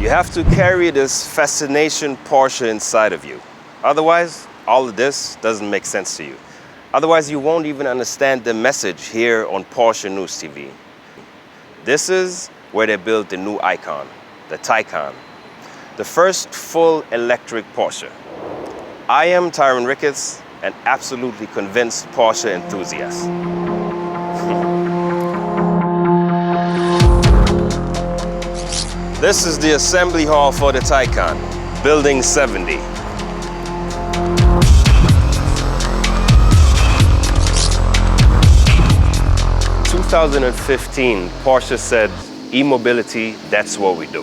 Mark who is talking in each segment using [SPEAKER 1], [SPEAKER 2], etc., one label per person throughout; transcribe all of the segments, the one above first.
[SPEAKER 1] You have to carry this fascination Porsche inside of you. Otherwise, all of this doesn't make sense to you. Otherwise, you won't even understand the message here on Porsche News TV. This is where they built the new icon, the Taycan, the first full electric Porsche. I am Tyron Ricketts, an absolutely convinced Porsche enthusiast. This is the assembly hall for the Taycan, Building 70. In 2015, Porsche said, e-mobility, that's what we do.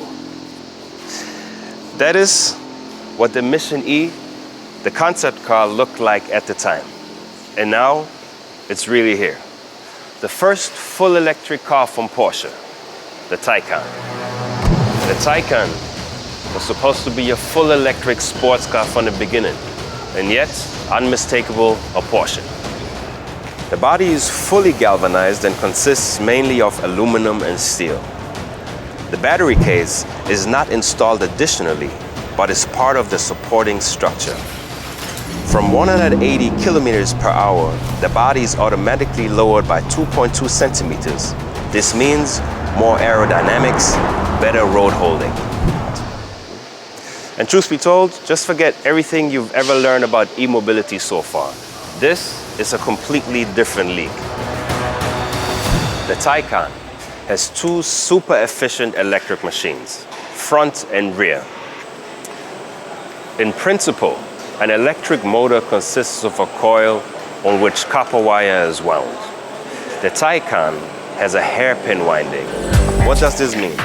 [SPEAKER 1] That is what the Mission E, the concept car, looked like at the time. And now, it's really here. The first full electric car from Porsche, the Taycan. The Taycan was supposed to be a full electric sports car from the beginning, and yet, unmistakable, a Porsche. The body is fully galvanized and consists mainly of aluminum and steel. The battery case is not installed additionally, but is part of the supporting structure. From 180 kilometers per hour, the body is automatically lowered by 2.2 centimeters. This means more aerodynamics, better road holding. And truth be told, just forget everything you've ever learned about e-mobility so far. This is a completely different league. The Taycan has two super efficient electric machines, front and rear. In principle, an electric motor consists of a coil on which copper wire is wound. The Taycan has a hairpin winding. What does this mean?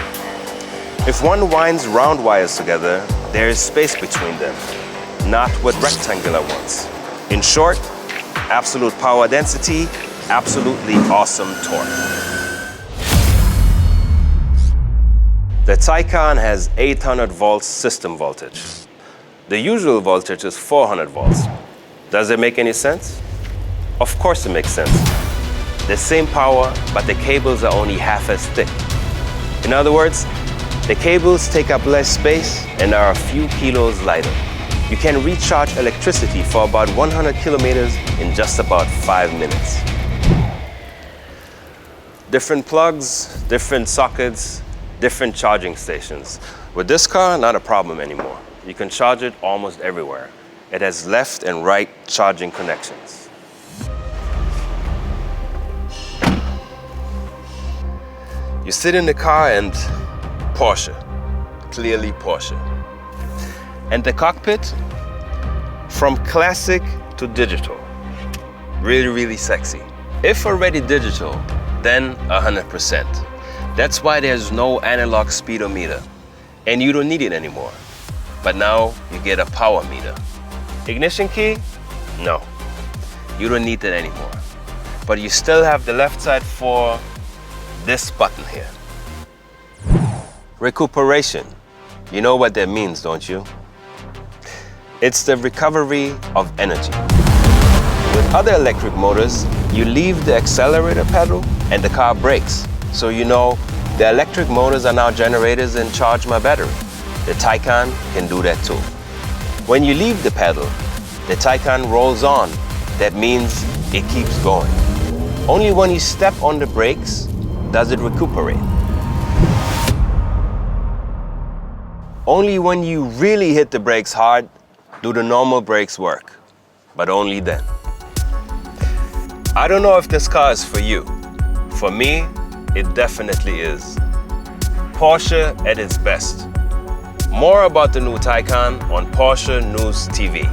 [SPEAKER 1] If one winds round wires together, there is space between them, not with rectangular ones. In short, absolute power density, absolutely awesome torque. The Taycan has 800 volts system voltage. The usual voltage is 400 volts. Does it make any sense? Of course it makes sense. The same power, but the cables are only half as thick. In other words, the cables take up less space and are a few kilos lighter. You can recharge electricity for about 100 kilometers in just about 5 minutes. Different plugs, different sockets, different charging stations. With this car, not a problem anymore. You can charge it almost everywhere. It has left and right charging connections. You sit in the car and Porsche, clearly Porsche. And the cockpit, from classic to digital. Really, really sexy. If already digital, then 100%. That's why there's no analog speedometer, and you don't need it anymore. But now you get a power meter. Ignition key? No, you don't need that anymore. But you still have the left side for this button here. Recuperation. You know what that means, don't you? It's the recovery of energy. With other electric motors, you leave the accelerator pedal and the car brakes. So you know the electric motors are now generators and charge my battery. The Taycan can do that too. When you leave the pedal, the Taycan rolls on. That means it keeps going. Only when you step on the brakes does it recuperate. Only when you really hit the brakes hard do the normal brakes work, but only then. I don't know if this car is for you. For me, it definitely is. Porsche at its best. More about the new Taycan on Porsche News TV.